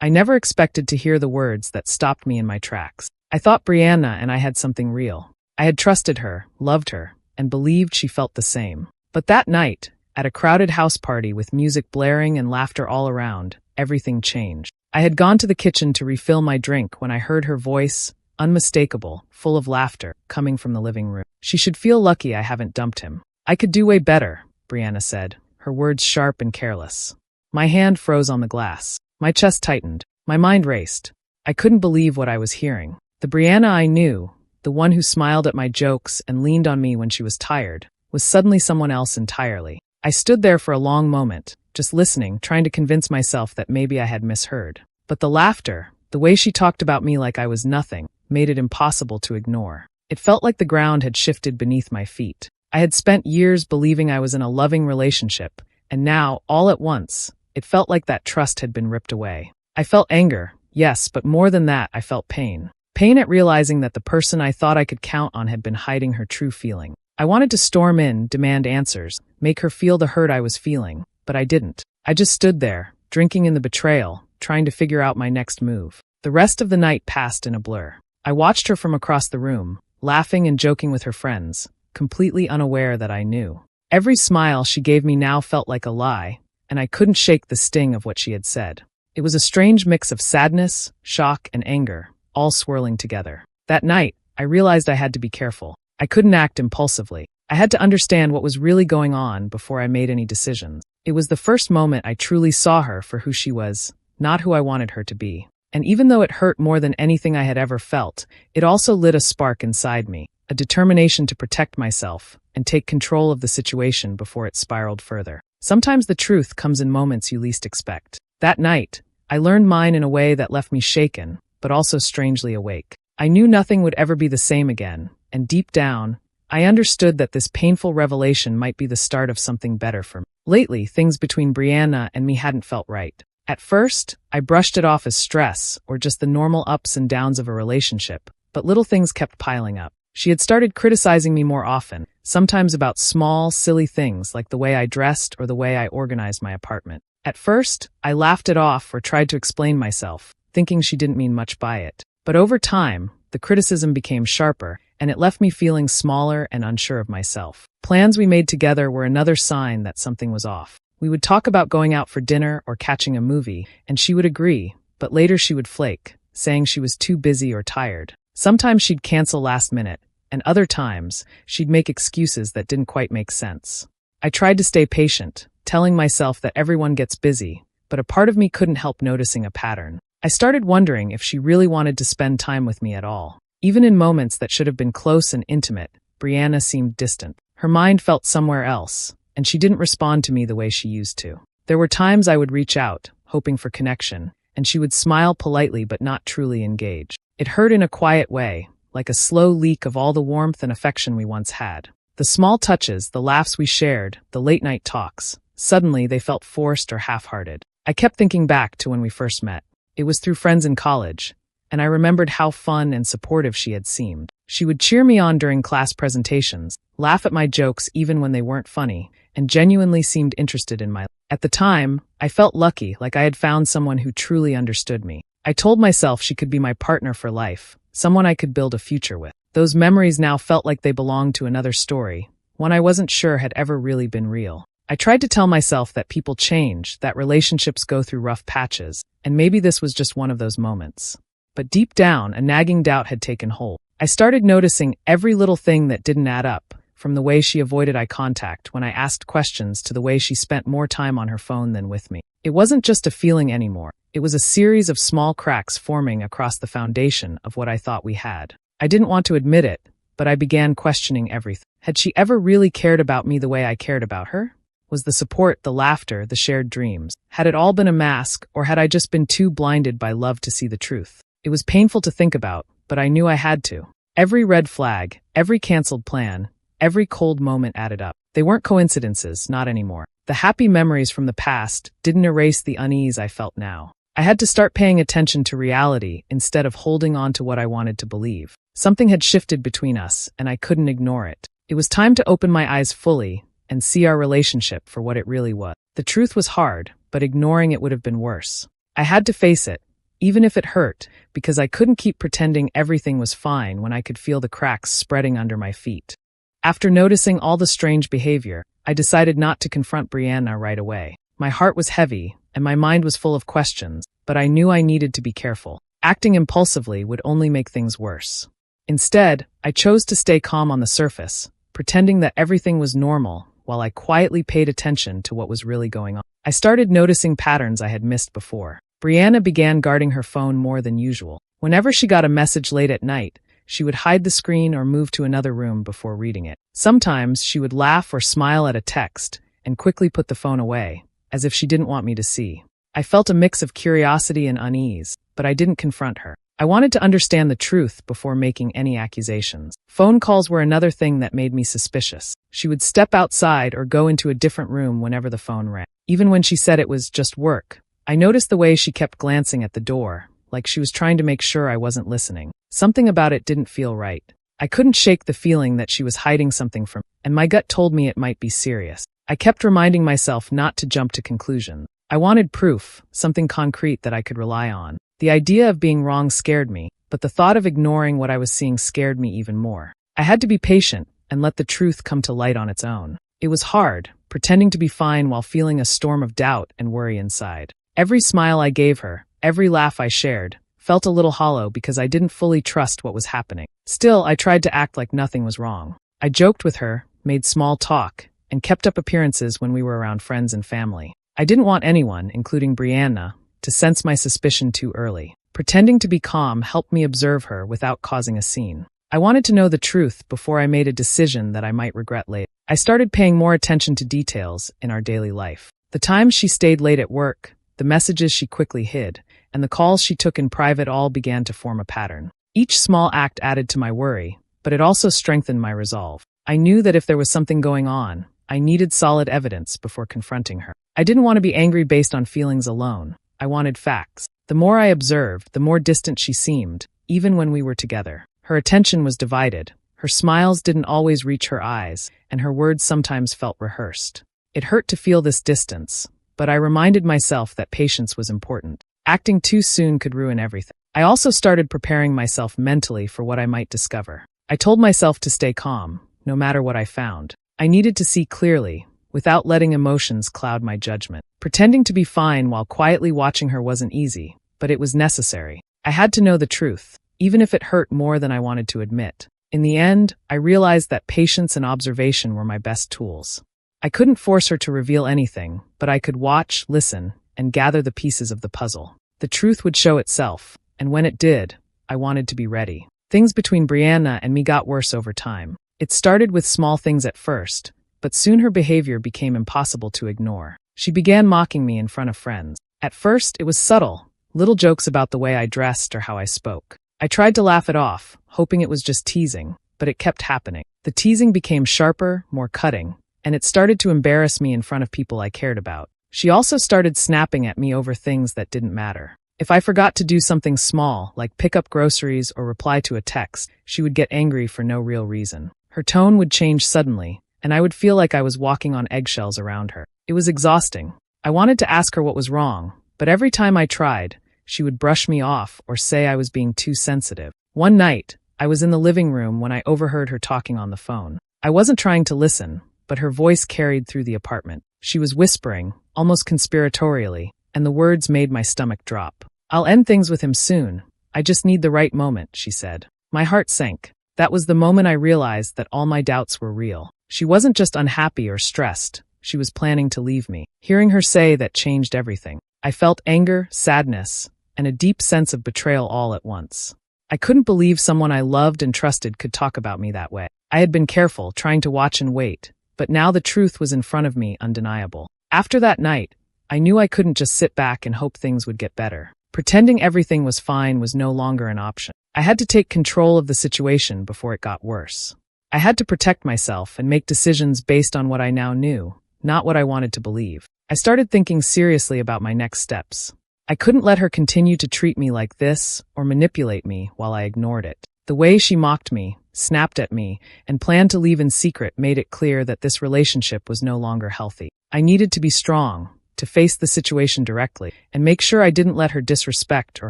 I never expected to hear the words that stopped me in my tracks. I thought Brianna and I had something real. I had trusted her, loved her, and believed she felt the same. But that night, at a crowded house party with music blaring and laughter all around, everything changed. I had gone to the kitchen to refill my drink when I heard her voice, unmistakable, full of laughter, coming from the living room. "She should feel lucky I haven't dumped him. I could do way better," Brianna said, her words sharp and careless. My hand froze on the glass. My chest tightened. My mind raced. I couldn't believe what I was hearing. The Brianna I knew, the one who smiled at my jokes and leaned on me when she was tired, was suddenly someone else entirely. I stood there for a long moment, just listening, trying to convince myself that maybe I had misheard. But the laughter, the way she talked about me like I was nothing, made it impossible to ignore. It felt like the ground had shifted beneath my feet. I had spent years believing I was in a loving relationship, and now, all at once, it felt like that trust had been ripped away. I felt anger, yes, but more than that, I felt pain. Pain at realizing that the person I thought I could count on had been hiding her true feeling. I wanted to storm in, demand answers, make her feel the hurt I was feeling, but I didn't. I just stood there, drinking in the betrayal, trying to figure out my next move. The rest of the night passed in a blur. I watched her from across the room, laughing and joking with her friends, completely unaware that I knew. Every smile she gave me now felt like a lie, and I couldn't shake the sting of what she had said. It was a strange mix of sadness, shock, and anger, all swirling together. That night, I realized I had to be careful. I couldn't act impulsively. I had to understand what was really going on before I made any decisions. It was the first moment I truly saw her for who she was, not who I wanted her to be. And even though it hurt more than anything I had ever felt, it also lit a spark inside me, a determination to protect myself and take control of the situation before it spiraled further. Sometimes the truth comes in moments you least expect. That night, I learned mine in a way that left me shaken, but also strangely awake. I knew nothing would ever be the same again, and deep down, I understood that this painful revelation might be the start of something better for me. Lately, things between Brianna and me hadn't felt right. At first, I brushed it off as stress or just the normal ups and downs of a relationship, but little things kept piling up. She had started criticizing me more often, sometimes about small, silly things like the way I dressed or the way I organized my apartment. At first, I laughed it off or tried to explain myself, thinking she didn't mean much by it. But over time, the criticism became sharper, and it left me feeling smaller and unsure of myself. Plans we made together were another sign that something was off. We would talk about going out for dinner or catching a movie, and she would agree, but later she would flake, saying she was too busy or tired. Sometimes she'd cancel last minute, and other times, she'd make excuses that didn't quite make sense. I tried to stay patient, telling myself that everyone gets busy, but a part of me couldn't help noticing a pattern. I started wondering if she really wanted to spend time with me at all. Even in moments that should have been close and intimate, Brianna seemed distant. Her mind felt somewhere else, and she didn't respond to me the way she used to. There were times I would reach out, hoping for connection, and she would smile politely but not truly engage. It hurt in a quiet way, like a slow leak of all the warmth and affection we once had. The small touches, the laughs we shared, the late-night talks, suddenly they felt forced or half-hearted. I kept thinking back to when we first met. It was through friends in college, and I remembered how fun and supportive she had seemed. She would cheer me on during class presentations, laugh at my jokes even when they weren't funny, and genuinely seemed interested in my life. At the time, I felt lucky, like I had found someone who truly understood me. I told myself she could be my partner for life, someone I could build a future with. Those memories now felt like they belonged to another story, one I wasn't sure had ever really been real. I tried to tell myself that people change, that relationships go through rough patches, and maybe this was just one of those moments. But deep down, a nagging doubt had taken hold. I started noticing every little thing that didn't add up, from the way she avoided eye contact when I asked questions to the way she spent more time on her phone than with me. It wasn't just a feeling anymore. It was a series of small cracks forming across the foundation of what I thought we had. I didn't want to admit it, but I began questioning everything. Had she ever really cared about me the way I cared about her? Was the support, the laughter, the shared dreams? Had it all been a mask, or had I just been too blinded by love to see the truth? It was painful to think about, but I knew I had to. Every red flag, every canceled plan, every cold moment added up. They weren't coincidences, not anymore. The happy memories from the past didn't erase the unease I felt now. I had to start paying attention to reality instead of holding on to what I wanted to believe. Something had shifted between us, and I couldn't ignore it. It was time to open my eyes fully and see our relationship for what it really was. The truth was hard, but ignoring it would have been worse. I had to face it, even if it hurt, because I couldn't keep pretending everything was fine when I could feel the cracks spreading under my feet. After noticing all the strange behavior, I decided not to confront Brianna right away. My heart was heavy, and my mind was full of questions, but I knew I needed to be careful. Acting impulsively would only make things worse. Instead, I chose to stay calm on the surface, pretending that everything was normal, while I quietly paid attention to what was really going on. I started noticing patterns I had missed before. Brianna began guarding her phone more than usual. Whenever she got a message late at night, she would hide the screen or move to another room before reading it. Sometimes she would laugh or smile at a text and quickly put the phone away, as if she didn't want me to see. I felt a mix of curiosity and unease, but I didn't confront her. I wanted to understand the truth before making any accusations. Phone calls were another thing that made me suspicious. She would step outside or go into a different room whenever the phone rang. Even when she said it was just work, I noticed the way she kept glancing at the door, like she was trying to make sure I wasn't listening. Something about it didn't feel right. I couldn't shake the feeling that she was hiding something from me, and my gut told me it might be serious. I kept reminding myself not to jump to conclusions. I wanted proof, something concrete that I could rely on. The idea of being wrong scared me, but the thought of ignoring what I was seeing scared me even more. I had to be patient and let the truth come to light on its own. It was hard, pretending to be fine while feeling a storm of doubt and worry inside. Every smile I gave her, every laugh I shared, felt a little hollow because I didn't fully trust what was happening. Still, I tried to act like nothing was wrong. I joked with her, made small talk, and kept up appearances when we were around friends and family. I didn't want anyone, including Brianna, to sense my suspicion too early. Pretending to be calm helped me observe her without causing a scene. I wanted to know the truth before I made a decision that I might regret later. I started paying more attention to details in our daily life. The times she stayed late at work, the messages she quickly hid, and the calls she took in private all began to form a pattern. Each small act added to my worry, but it also strengthened my resolve. I knew that if there was something going on, I needed solid evidence before confronting her. I didn't want to be angry based on feelings alone. I wanted facts. The more I observed, the more distant she seemed, even when we were together. Her attention was divided. Her smiles didn't always reach her eyes, and her words sometimes felt rehearsed. It hurt to feel this distance, but I reminded myself that patience was important. Acting too soon could ruin everything. I also started preparing myself mentally for what I might discover. I told myself to stay calm, no matter what I found. I needed to see clearly, without letting emotions cloud my judgment. Pretending to be fine while quietly watching her wasn't easy, but it was necessary. I had to know the truth, even if it hurt more than I wanted to admit. In the end, I realized that patience and observation were my best tools. I couldn't force her to reveal anything, but I could watch, listen, and gather the pieces of the puzzle. The truth would show itself, and when it did, I wanted to be ready. Things between Brianna and me got worse over time. It started with small things at first, but soon her behavior became impossible to ignore. She began mocking me in front of friends. At first, it was subtle, little jokes about the way I dressed or how I spoke. I tried to laugh it off, hoping it was just teasing, but it kept happening. The teasing became sharper, more cutting, and it started to embarrass me in front of people I cared about. She also started snapping at me over things that didn't matter. If I forgot to do something small, like pick up groceries or reply to a text, she would get angry for no real reason. Her tone would change suddenly, and I would feel like I was walking on eggshells around her. It was exhausting. I wanted to ask her what was wrong, but every time I tried, she would brush me off or say I was being too sensitive. One night, I was in the living room when I overheard her talking on the phone. I wasn't trying to listen, but her voice carried through the apartment. She was whispering, almost conspiratorially, and the words made my stomach drop. "I'll end things with him soon. I just need the right moment," she said. My heart sank. That was the moment I realized that all my doubts were real. She wasn't just unhappy or stressed. She was planning to leave me. Hearing her say that changed everything. I felt anger, sadness, and a deep sense of betrayal all at once. I couldn't believe someone I loved and trusted could talk about me that way. I had been careful, trying to watch and wait, but now the truth was in front of me, undeniable. After that night, I knew I couldn't just sit back and hope things would get better. Pretending everything was fine was no longer an option. I had to take control of the situation before it got worse. I had to protect myself and make decisions based on what I now knew, not what I wanted to believe. I started thinking seriously about my next steps. I couldn't let her continue to treat me like this or manipulate me while I ignored it. The way she mocked me, snapped at me, and planned to leave in secret made it clear that this relationship was no longer healthy. I needed to be strong, to face the situation directly and make sure I didn't let her disrespect or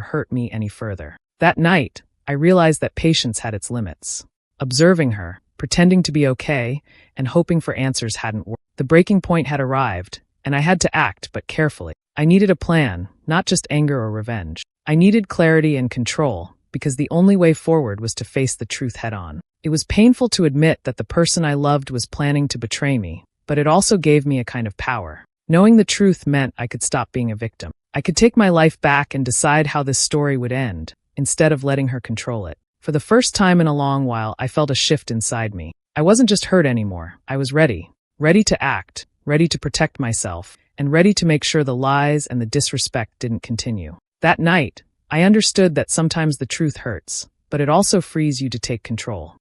hurt me any further. That night, I realized that patience had its limits. Observing her, pretending to be okay, and hoping for answers hadn't worked. The breaking point had arrived, and I had to act, but carefully. I needed a plan, not just anger or revenge. I needed clarity and control, because the only way forward was to face the truth head-on. It was painful to admit that the person I loved was planning to betray me, but it also gave me a kind of power. Knowing the truth meant I could stop being a victim. I could take my life back and decide how this story would end, instead of letting her control it. For the first time in a long while, I felt a shift inside me. I wasn't just hurt anymore. I was ready. Ready to act, ready to protect myself, and ready to make sure the lies and the disrespect didn't continue. That night, I understood that sometimes the truth hurts, but it also frees you to take control.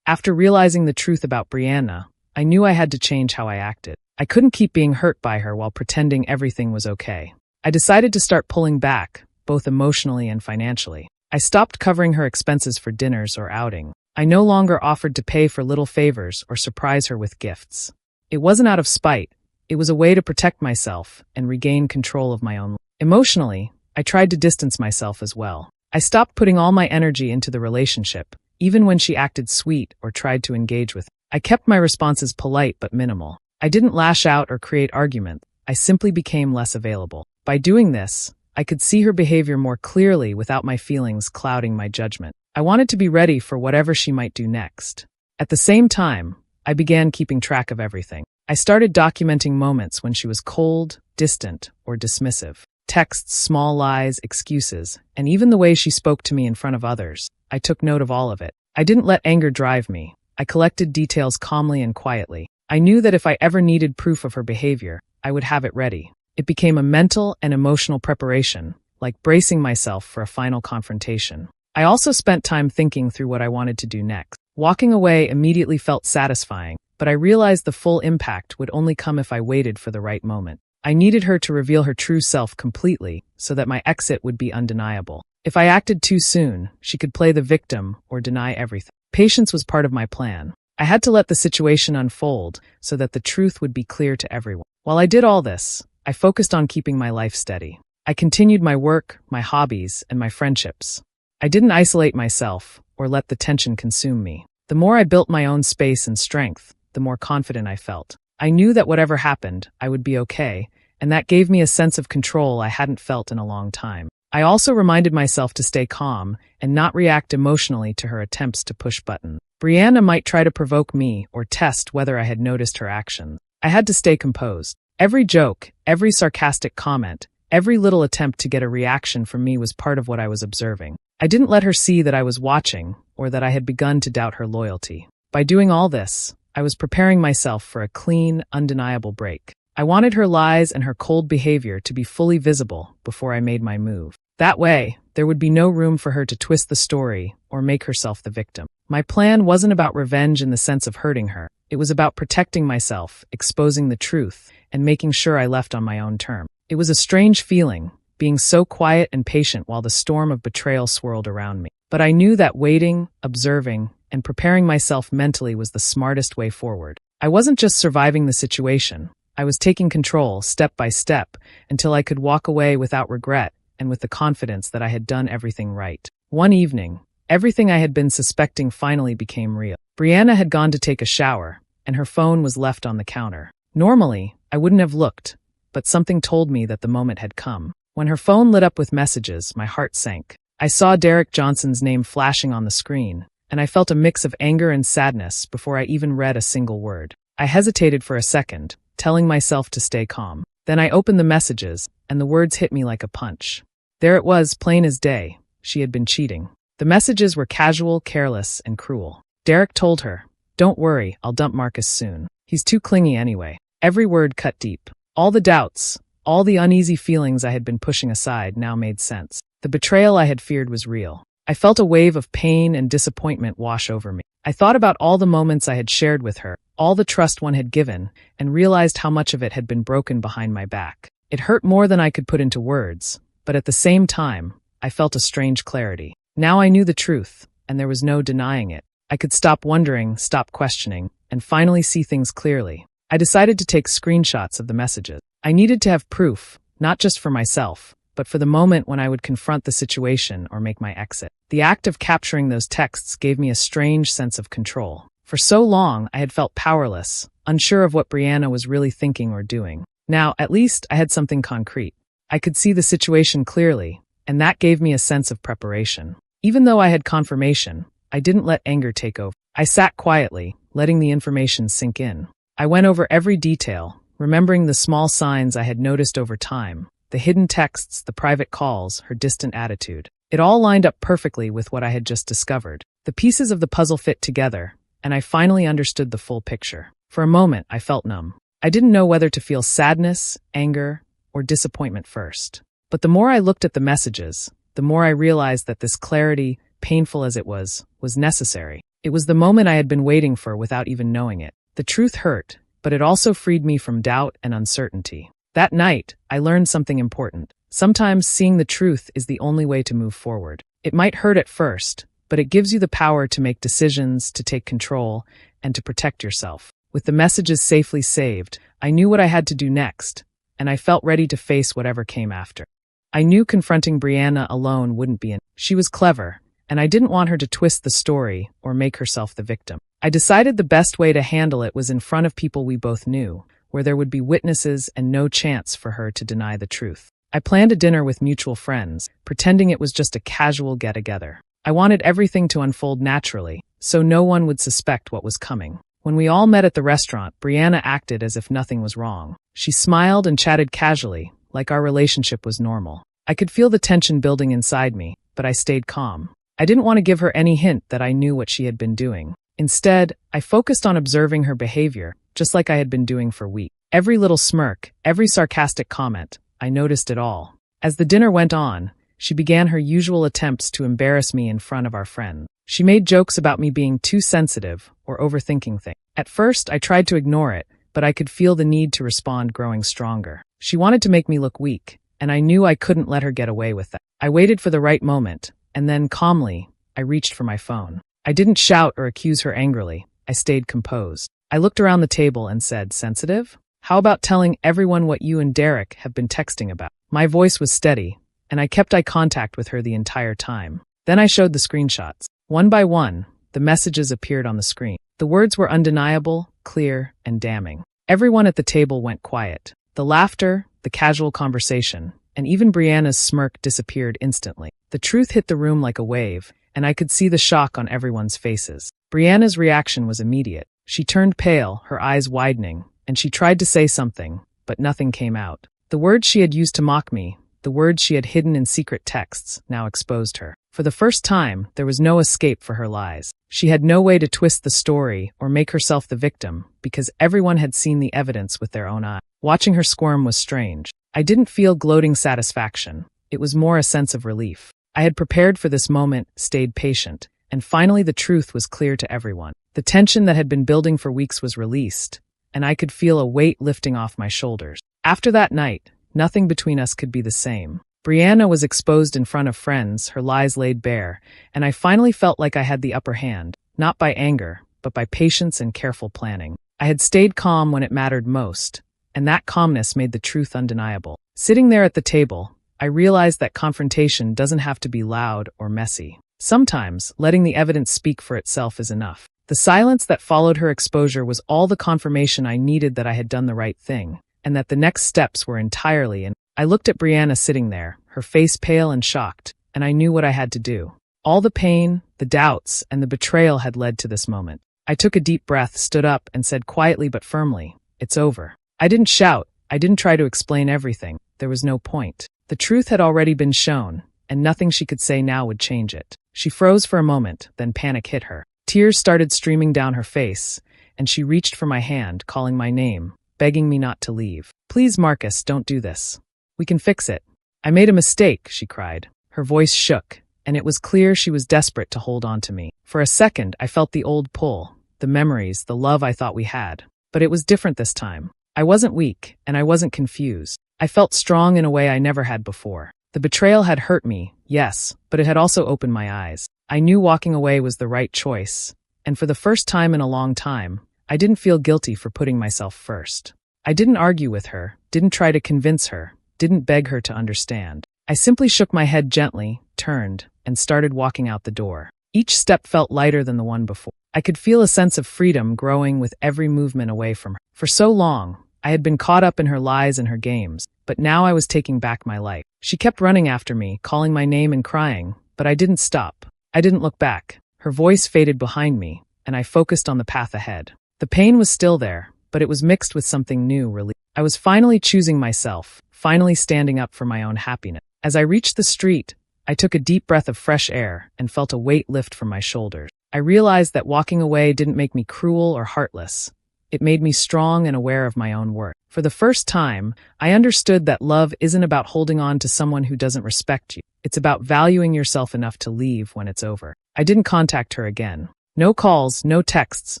After realizing the truth about Brianna, I knew I had to change how I acted. I couldn't keep being hurt by her while pretending everything was okay. I decided to start pulling back, both emotionally and financially. I stopped covering her expenses for dinners or outing. I no longer offered to pay for little favors or surprise her with gifts. It wasn't out of spite. It was a way to protect myself and regain control of my own life. Emotionally, I tried to distance myself as well. I stopped putting all my energy into the relationship, even when she acted sweet or tried to engage with me. I kept my responses polite but minimal. I didn't lash out or create arguments. I simply became less available. By doing this, I could see her behavior more clearly without my feelings clouding my judgment. I wanted to be ready for whatever she might do next. At the same time, I began keeping track of everything. I started documenting moments when she was cold, distant, or dismissive. Texts, small lies, excuses, and even the way she spoke to me in front of others. I took note of all of it. I didn't let anger drive me. I collected details calmly and quietly. I knew that if I ever needed proof of her behavior, I would have it ready. It became a mental and emotional preparation, like bracing myself for a final confrontation. I also spent time thinking through what I wanted to do next. Walking away immediately felt satisfying, but I realized the full impact would only come if I waited for the right moment. I needed her to reveal her true self completely so that my exit would be undeniable. If I acted too soon, she could play the victim or deny everything. Patience was part of my plan. I had to let the situation unfold so that the truth would be clear to everyone. While I did all this, I focused on keeping my life steady. I continued my work, my hobbies, and my friendships. I didn't isolate myself or let the tension consume me. The more I built my own space and strength, the more confident I felt. I knew that whatever happened, I would be okay, and that gave me a sense of control I hadn't felt in a long time. I also reminded myself to stay calm and not react emotionally to her attempts to push buttons. Brianna might try to provoke me or test whether I had noticed her actions. I had to stay composed. Every joke, every sarcastic comment, every little attempt to get a reaction from me was part of what I was observing. I didn't let her see that I was watching or that I had begun to doubt her loyalty. By doing all this, I was preparing myself for a clean, undeniable break. I wanted her lies and her cold behavior to be fully visible before I made my move. That way, there would be no room for her to twist the story or make herself the victim. My plan wasn't about revenge in the sense of hurting her. It was about protecting myself, exposing the truth, and making sure I left on my own terms. It was a strange feeling, being so quiet and patient while the storm of betrayal swirled around me. But I knew that waiting, observing, and preparing myself mentally was the smartest way forward. I wasn't just surviving the situation. I was taking control, step by step, until I could walk away without regret and with the confidence that I had done everything right. One evening, everything I had been suspecting finally became real. Brianna had gone to take a shower, and her phone was left on the counter. Normally, I wouldn't have looked, but something told me that the moment had come. When her phone lit up with messages, my heart sank. I saw Derek Johnson's name flashing on the screen, and I felt a mix of anger and sadness before I even read a single word. I hesitated for a second, telling myself to stay calm. Then I opened the messages, and the words hit me like a punch. There it was, plain as day. She had been cheating. The messages were casual, careless, and cruel. Derek told her, "Don't worry, I'll dump Marcus soon. He's too clingy anyway." Every word cut deep. All the doubts, all the uneasy feelings I had been pushing aside now made sense. The betrayal I had feared was real. I felt a wave of pain and disappointment wash over me. I thought about all the moments I had shared with her, all the trust one had given, and realized how much of it had been broken behind my back. It hurt more than I could put into words, but at the same time, I felt a strange clarity. Now I knew the truth, and there was no denying it. I could stop wondering, stop questioning, and finally see things clearly. I decided to take screenshots of the messages. I needed to have proof, not just for myself, but for the moment when I would confront the situation or make my exit. The act of capturing those texts gave me a strange sense of control. For so long, I had felt powerless, unsure of what Brianna was really thinking or doing. Now, at least, I had something concrete. I could see the situation clearly, and that gave me a sense of preparation. Even though I had confirmation, I didn't let anger take over. I sat quietly, letting the information sink in. I went over every detail, remembering the small signs I had noticed over time, the hidden texts, the private calls, her distant attitude. It all lined up perfectly with what I had just discovered. The pieces of the puzzle fit together, and I finally understood the full picture. For a moment, I felt numb. I didn't know whether to feel sadness, anger, or disappointment first. But the more I looked at the messages, the more I realized that this clarity, painful as it was necessary. It was the moment I had been waiting for without even knowing it. The truth hurt, but it also freed me from doubt and uncertainty. That night, I learned something important. Sometimes seeing the truth is the only way to move forward. It might hurt at first, but it gives you the power to make decisions, to take control, and to protect yourself. With the messages safely saved, I knew what I had to do next, and I felt ready to face whatever came after. I knew confronting Brianna alone wouldn't be enough. She was clever, and I didn't want her to twist the story or make herself the victim. I decided the best way to handle it was in front of people we both knew, where there would be witnesses and no chance for her to deny the truth. I planned a dinner with mutual friends, pretending it was just a casual get-together. I wanted everything to unfold naturally, so no one would suspect what was coming. When we all met at the restaurant, Brianna acted as if nothing was wrong. She smiled and chatted casually, like our relationship was normal. I could feel the tension building inside me, but I stayed calm. I didn't want to give her any hint that I knew what she had been doing. Instead, I focused on observing her behavior, just like I had been doing for weeks. Every little smirk, every sarcastic comment, I noticed it all. As the dinner went on, she began her usual attempts to embarrass me in front of our friends. She made jokes about me being too sensitive or overthinking things. At first, I tried to ignore it, but I could feel the need to respond growing stronger. She wanted to make me look weak, and I knew I couldn't let her get away with that. I waited for the right moment, and then, calmly, I reached for my phone. I didn't shout or accuse her angrily. I stayed composed. I looked around the table and said, "Sensitive? How about telling everyone what you and Derek have been texting about?" My voice was steady, and I kept eye contact with her the entire time. Then I showed the screenshots. One by one, the messages appeared on the screen. The words were undeniable, clear, and damning. Everyone at the table went quiet. The laughter, the casual conversation, and even Brianna's smirk disappeared instantly. The truth hit the room like a wave, and I could see the shock on everyone's faces. Brianna's reaction was immediate. She turned pale, her eyes widening, and she tried to say something, but nothing came out. The words she had used to mock me, the words she had hidden in secret texts, now exposed her. For the first time, there was no escape for her lies. She had no way to twist the story or make herself the victim, because everyone had seen the evidence with their own eyes. Watching her squirm was strange. I didn't feel gloating satisfaction. It was more a sense of relief. I had prepared for this moment, stayed patient, and finally the truth was clear to everyone. The tension that had been building for weeks was released, and I could feel a weight lifting off my shoulders. After that night, nothing between us could be the same. Brianna was exposed in front of friends, her lies laid bare, and I finally felt like I had the upper hand, not by anger, but by patience and careful planning. I had stayed calm when it mattered most, and that calmness made the truth undeniable. Sitting there at the table, I realized that confrontation doesn't have to be loud or messy. Sometimes, letting the evidence speak for itself is enough. The silence that followed her exposure was all the confirmation I needed that I had done the right thing, and that the next steps were entirely in. I looked at Brianna sitting there, her face pale and shocked, and I knew what I had to do. All the pain, the doubts, and the betrayal had led to this moment. I took a deep breath, stood up, and said quietly but firmly, "It's over." I didn't shout. I didn't try to explain everything. There was no point. The truth had already been shown, and nothing she could say now would change it. She froze for a moment, then panic hit her. Tears started streaming down her face, and she reached for my hand, calling my name, begging me not to leave. "Please, Marcus, don't do this. We can fix it." "I made a mistake," she cried. Her voice shook, and it was clear she was desperate to hold on to me. For a second, I felt the old pull, the memories, the love I thought we had. But it was different this time. I wasn't weak, and I wasn't confused. I felt strong in a way I never had before. The betrayal had hurt me, yes, but it had also opened my eyes. I knew walking away was the right choice, and for the first time in a long time, I didn't feel guilty for putting myself first. I didn't argue with her, didn't try to convince her, didn't beg her to understand. I simply shook my head gently, turned, and started walking out the door. Each step felt lighter than the one before. I could feel a sense of freedom growing with every movement away from her. For so long, I had been caught up in her lies and her games, but now I was taking back my life. She kept running after me, calling my name and crying, but I didn't stop. I didn't look back. Her voice faded behind me, and I focused on the path ahead. The pain was still there, but it was mixed with something new, relief. I was finally choosing myself, finally standing up for my own happiness. As I reached the street, I took a deep breath of fresh air and felt a weight lift from my shoulders. I realized that walking away didn't make me cruel or heartless. It made me strong and aware of my own worth. For the first time, I understood that love isn't about holding on to someone who doesn't respect you. It's about valuing yourself enough to leave when it's over. I didn't contact her again. No calls, no texts,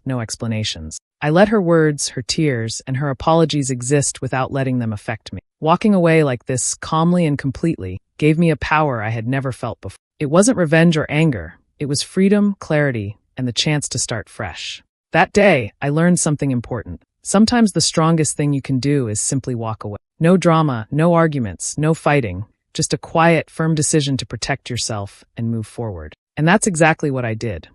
no explanations. I let her words, her tears, and her apologies exist without letting them affect me. Walking away like this, calmly and completely, gave me a power I had never felt before. It wasn't revenge or anger. It was freedom, clarity, and the chance to start fresh. That day, I learned something important. Sometimes the strongest thing you can do is simply walk away. No drama, no arguments, no fighting, just a quiet, firm decision to protect yourself and move forward. And that's exactly what I did.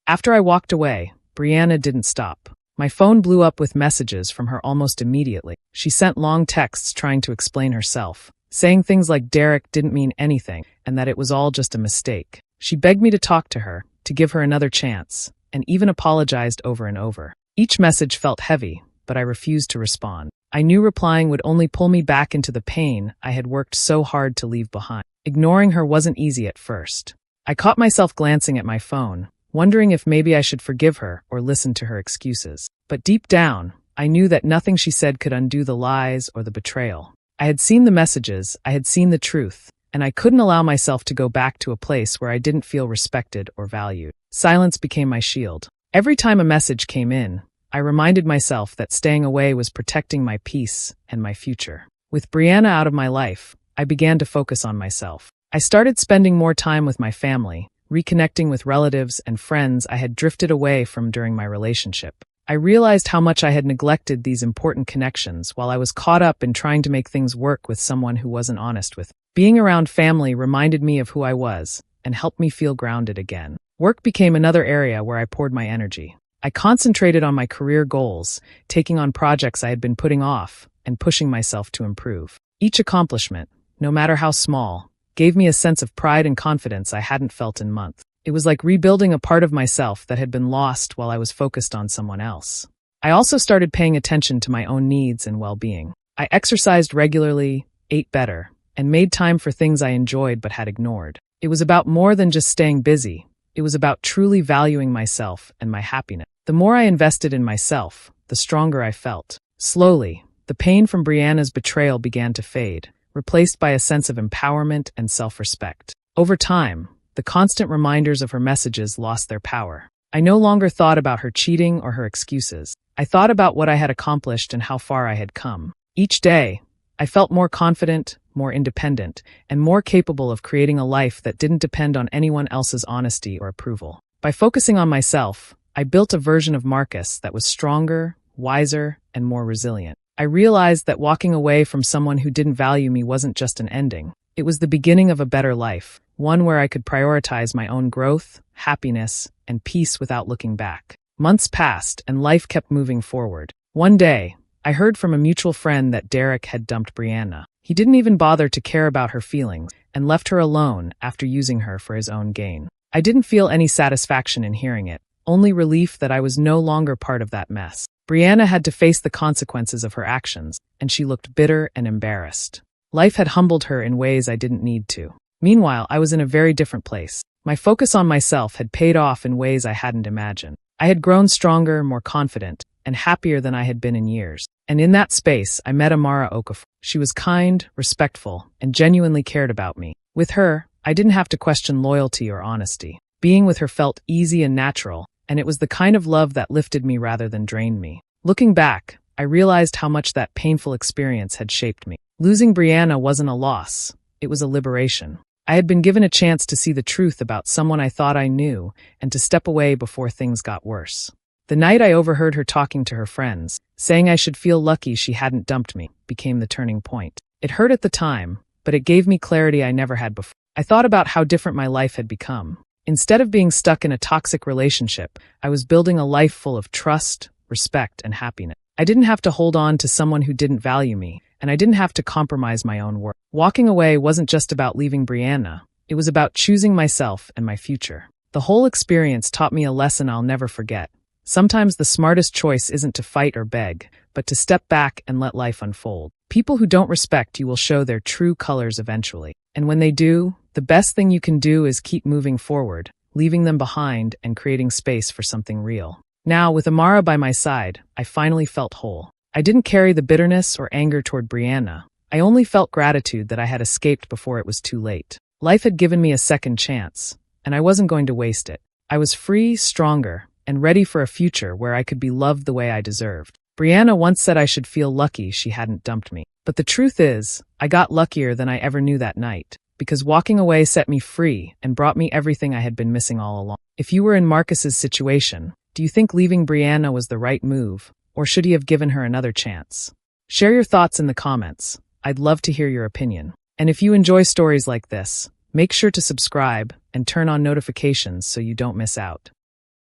After I walked away, Brianna didn't stop. My phone blew up with messages from her almost immediately. She sent long texts trying to explain herself, saying things like Derek didn't mean anything and that it was all just a mistake. She begged me to talk to her, to give her another chance, and even apologized over and over. Each message felt heavy, but I refused to respond. I knew replying would only pull me back into the pain I had worked so hard to leave behind. Ignoring her wasn't easy at first. I caught myself glancing at my phone, wondering if maybe I should forgive her or listen to her excuses. But deep down, I knew that nothing she said could undo the lies or the betrayal. I had seen the messages, I had seen the truth, and I couldn't allow myself to go back to a place where I didn't feel respected or valued. Silence became my shield. Every time a message came in, I reminded myself that staying away was protecting my peace and my future. With Brianna out of my life, I began to focus on myself. I started spending more time with my family, reconnecting with relatives and friends I had drifted away from during my relationship. I realized how much I had neglected these important connections while I was caught up in trying to make things work with someone who wasn't honest with me. Being around family reminded me of who I was and helped me feel grounded again. Work became another area where I poured my energy. I concentrated on my career goals, taking on projects I had been putting off, and pushing myself to improve. Each accomplishment, no matter how small, gave me a sense of pride and confidence I hadn't felt in months. It was like rebuilding a part of myself that had been lost while I was focused on someone else. I also started paying attention to my own needs and well-being. I exercised regularly, ate better, and made time for things I enjoyed but had ignored. It was about more than just staying busy. It was about truly valuing myself and my happiness. The more I invested in myself, the stronger I felt. Slowly, the pain from Brianna's betrayal began to fade, replaced by a sense of empowerment and self-respect. Over time, the constant reminders of her messages lost their power. I no longer thought about her cheating or her excuses. I thought about what I had accomplished and how far I had come. Each day, I felt more confident, more independent, and more capable of creating a life that didn't depend on anyone else's honesty or approval. By focusing on myself, I built a version of Marcus that was stronger, wiser, and more resilient. I realized that walking away from someone who didn't value me wasn't just an ending. It was the beginning of a better life, one where I could prioritize my own growth, happiness, and peace without looking back. Months passed, and life kept moving forward. One day, I heard from a mutual friend that Derek had dumped Brianna. He didn't even bother to care about her feelings and left her alone after using her for his own gain. I didn't feel any satisfaction in hearing it, only relief that I was no longer part of that mess. Brianna had to face the consequences of her actions, and she looked bitter and embarrassed. Life had humbled her in ways I didn't need to. Meanwhile, I was in a very different place. My focus on myself had paid off in ways I hadn't imagined. I had grown stronger, more confident, and happier than I had been in years. And in that space, I met Amara Okafor. She was kind, respectful, and genuinely cared about me. With her, I didn't have to question loyalty or honesty. Being with her felt easy and natural, and it was the kind of love that lifted me rather than drained me. Looking back, I realized how much that painful experience had shaped me. Losing Brianna wasn't a loss, it was a liberation. I had been given a chance to see the truth about someone I thought I knew and to step away before things got worse. The night I overheard her talking to her friends, saying I should feel lucky she hadn't dumped me, became the turning point. It hurt at the time, but it gave me clarity I never had before. I thought about how different my life had become. Instead of being stuck in a toxic relationship, I was building a life full of trust, respect, and happiness. I didn't have to hold on to someone who didn't value me, and I didn't have to compromise my own worth. Walking away wasn't just about leaving Brianna. It was about choosing myself and my future. The whole experience taught me a lesson I'll never forget. Sometimes the smartest choice isn't to fight or beg, but to step back and let life unfold. People who don't respect you will show their true colors eventually. And when they do, the best thing you can do is keep moving forward, leaving them behind and creating space for something real. Now, with Amara by my side, I finally felt whole. I didn't carry the bitterness or anger toward Brianna. I only felt gratitude that I had escaped before it was too late. Life had given me a second chance, and I wasn't going to waste it. I was free, stronger, and ready for a future where I could be loved the way I deserved. Brianna once said I should feel lucky she hadn't dumped me. But the truth is, I got luckier than I ever knew that night, because walking away set me free and brought me everything I had been missing all along. If you were in Marcus's situation, do you think leaving Brianna was the right move, or should he have given her another chance? Share your thoughts in the comments. I'd love to hear your opinion. And if you enjoy stories like this, make sure to subscribe and turn on notifications so you don't miss out.